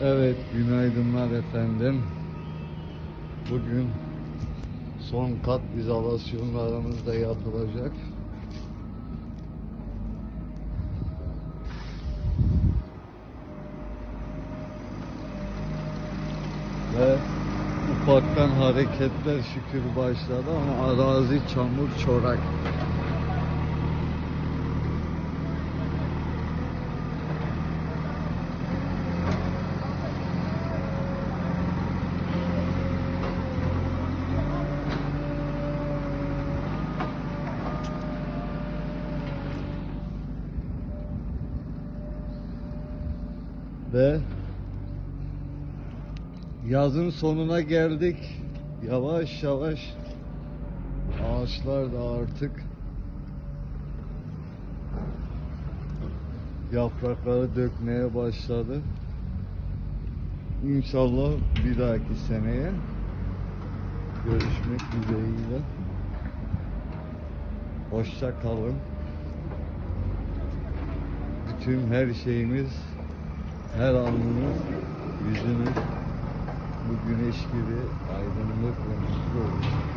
Evet, günaydınlar efendim. Bugün son kat izolasyonlarımız da yapılacak. Ve ufaktan hareketler şükür başladı ama arazi çamur çorak. Ve yazın sonuna geldik. Yavaş yavaş ağaçlar da artık yaprakları dökmeye başladı. İnşallah bir dahaki seneye görüşmek dileğiyle. Hoşça kalın. Bütün her şeyimiz, her anımız, yüzümüz bu güneş gibi aydınlık ve mutlu olsun.